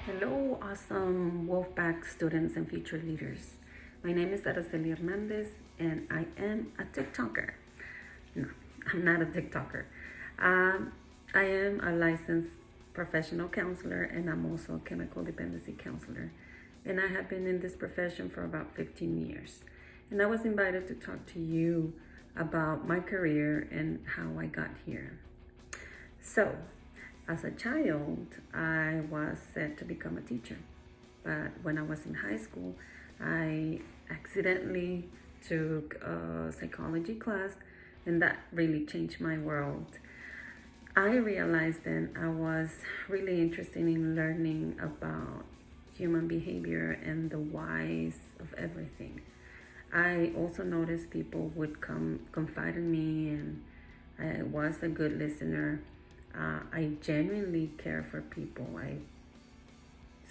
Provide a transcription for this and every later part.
Hello, awesome Wolfpack students and future leaders. My name is Araceli Hernandez, and I am a TikToker. No, I'm not a TikToker. Um, I am a licensed professional counselor, and I'm also a chemical dependency counselor. And I have been in this profession for about 15 years. And I was invited to talk to you about my career and how I got here. So, as a child, I was set to become a teacher. But when I was in high school, I accidentally took a psychology class, and that really changed my world. I realized then I was really interested in learning about human behavior and the whys of everything. I also noticed people would come confide in me, and I was a good listener. I genuinely care for people. I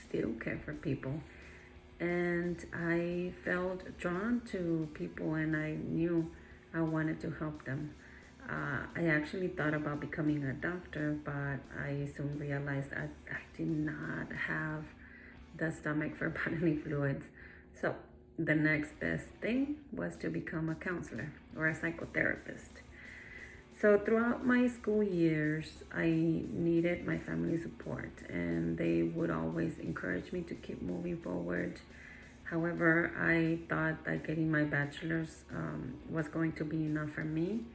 still care for people. And I felt drawn to people, and I knew I wanted to help them. I actually thought about becoming a doctor, but I soon realized I did not have the stomach for bodily fluids. So the next best thing was to become a counselor or a psychotherapist. So throughout my school years, I needed my family support, and they would always encourage me to keep moving forward. However, I thought that getting my bachelor's was going to be enough for me.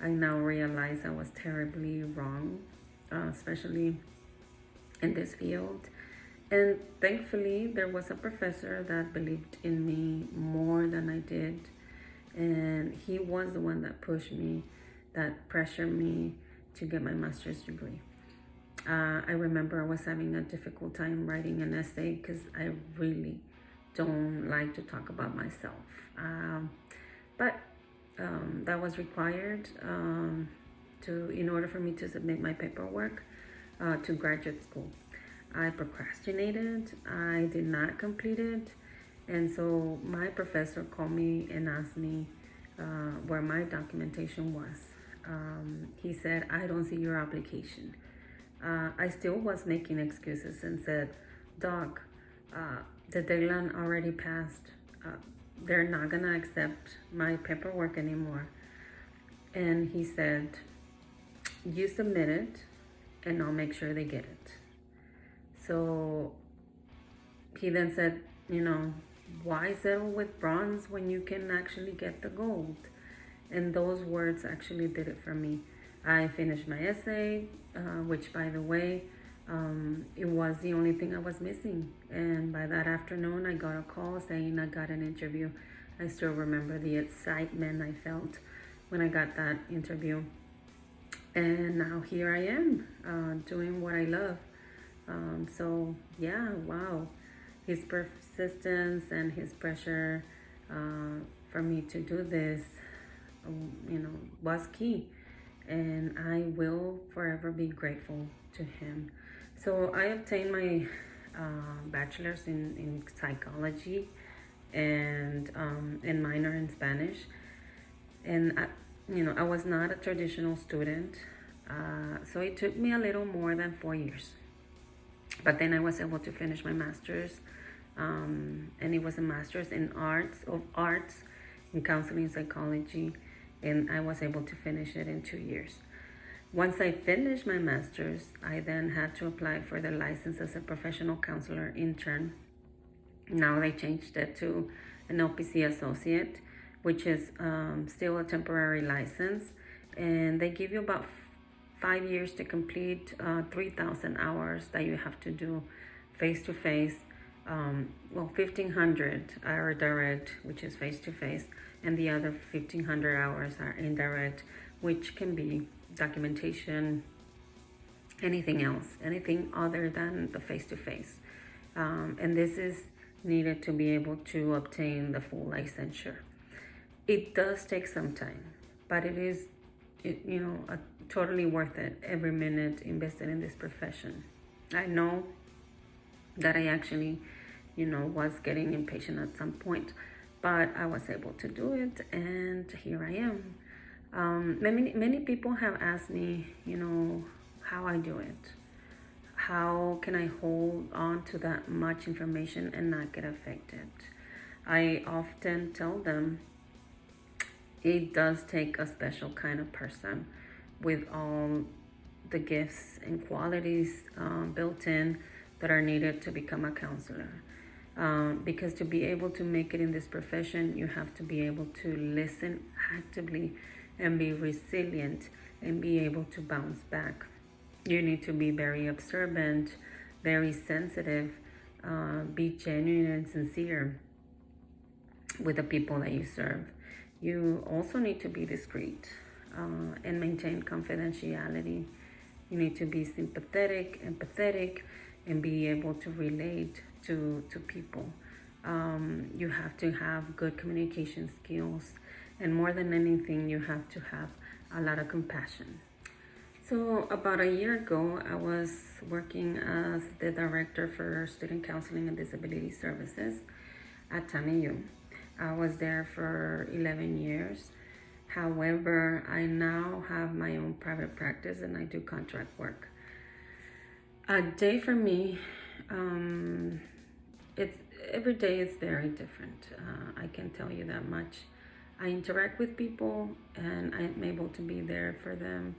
I now realize I was terribly wrong, especially in this field. And thankfully, there was a professor that believed in me more than I did. And he was the one that pushed me, that pressured me to get my master's degree. I remember I was having a difficult time writing an essay because I really don't like to talk about myself. But that was required in order for me to submit my paperwork to graduate school. I procrastinated. I did not complete it. And so my professor called me and asked me where my documentation was. He said, "I don't see your application." I still was making excuses and said, "Doc, the deadline already passed. They're not going to accept my paperwork anymore." And he said, "You submit it, and I'll make sure they get it." So he then said, "Why settle with bronze when you can actually get the gold?" And those words actually did it for me. I finished my essay, which, by the way, it was the only thing I was missing. And by that afternoon, I got a call saying I got an interview. I still remember the excitement I felt when I got that interview. And now here I am, doing what I love. So yeah, wow. His persistence and his pressure for me to do this, was key. And I will forever be grateful to him. So I obtained my bachelor's in psychology and minor in Spanish. And I was not a traditional student, so it took me a little more than 4 years. But then I was able to finish my master's, and it was a master's in arts in counseling psychology, and I was able to finish it in 2 years. Once I finished my master's, I then had to apply for the license as a professional counselor intern. Now they changed it to an LPC associate, which is still a temporary license, and they give you about 5 years to complete 3,000 hours that you have to do face-to-face. 1,500 are direct, which is face-to-face, and the other 1,500 hours are indirect, which can be documentation, anything else, anything other than the face-to-face. And this is needed to be able to obtain the full licensure. It does take some time, but it is, totally worth it every minute invested in this profession. I know that I actually, was getting impatient at some point, but I was able to do it, and here I am. Many people have asked me, how I do it. how can I hold on to that much information and not get affected? I often tell them it does take a special kind of person with all the gifts and qualities built in that are needed to become a counselor. Because to be able to make it in this profession, you have to be able to listen actively and be resilient and be able to bounce back. You need to be very observant, very sensitive, be genuine and sincere with the people that you serve. You also need to be discreet and maintain confidentiality. You need to be sympathetic, empathetic, and be able to relate to people. You have to have good communication skills, and more than anything, you have to have a lot of compassion. So about a year ago, I was working as the director for student counseling and disability services at TAMIU. I was there for 11 years. However, I now have my own private practice and I do contract work. A day for me, it's every day is very different. I can tell you that much. I interact with people and I'm able to be there for them.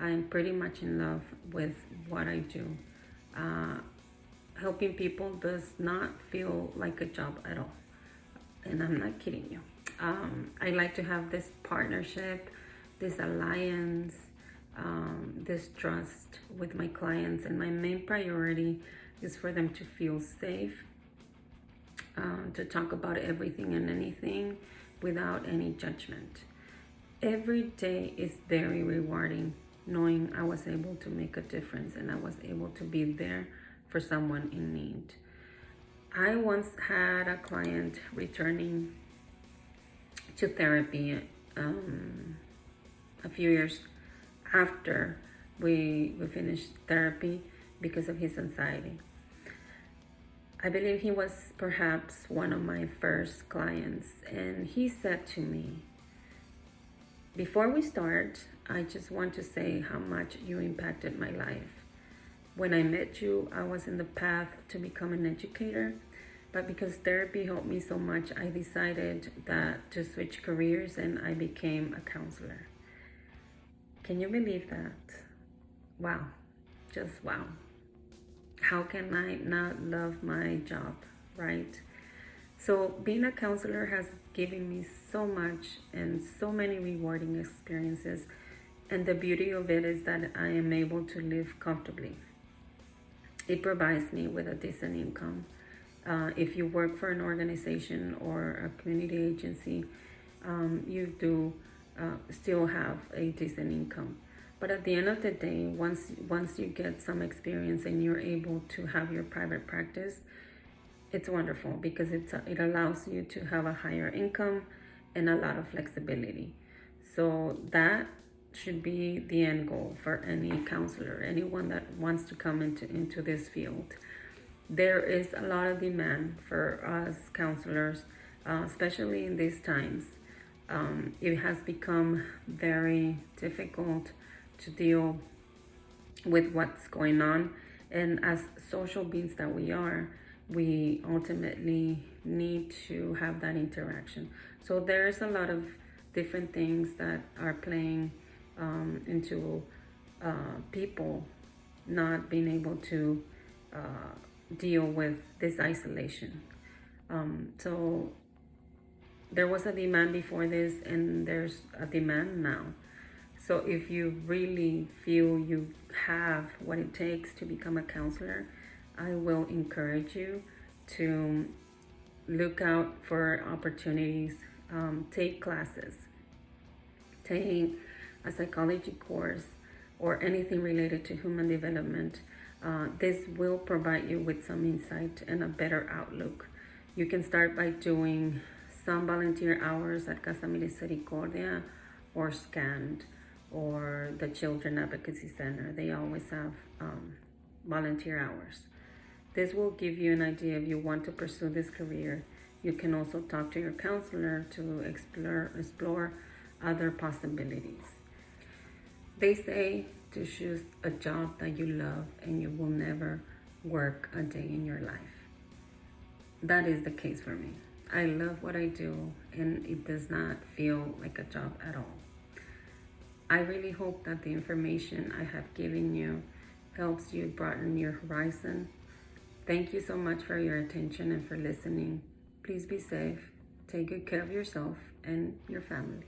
I'm pretty much in love with what I do. Helping people does not feel like a job at all. And I'm not kidding you. I like to have this partnership, this alliance, this trust with my clients. And my main priority is for them to feel safe, to talk about everything and anything without any judgment. Every day is very rewarding, knowing I was able to make a difference and I was able to be there for someone in need. I once had a client returning to therapy a few years after we finished therapy because of his anxiety. I believe he was perhaps one of my first clients, and he said to me, "Before we start, I just want to say how much you impacted my life. When I met you, I was in the path to become an educator, but because therapy helped me so much, I decided that to switch careers and I became a counselor." Can you believe that? Wow, just wow. How can I not love my job, right? So being a counselor has given me so much and so many rewarding experiences. And the beauty of it is that I am able to live comfortably. It provides me with a decent income. If you work for an organization or a community agency, you do still have a decent income. But at the end of the day, once you get some experience and you're able to have your private practice, it's wonderful because it allows you to have a higher income and a lot of flexibility. So that should be the end goal for any counselor, anyone that wants to come into this field. There is a lot of demand for us counselors, especially in these times. It has become very difficult to deal with what's going on. And as social beings that we are, we ultimately need to have that interaction. So there's a lot of different things that are playing into people not being able to deal with this isolation. So there was a demand before this and there's a demand now. So if you really feel you have what it takes to become a counselor, I will encourage you to look out for opportunities, take classes, take a psychology course, or anything related to human development. This will provide you with some insight and a better outlook. You can start by doing some volunteer hours at Casa Misericordia or SCAND or the Children Advocacy Center. They always have volunteer hours. This will give you an idea if you want to pursue this career. You can also talk to your counselor to explore other possibilities. They say to choose a job that you love and you will never work a day in your life. That is the case for me. I love what I do and it does not feel like a job at all. I really hope that the information I have given you helps you broaden your horizon. Thank you so much for your attention and for listening. Please be safe. Take good care of yourself and your family.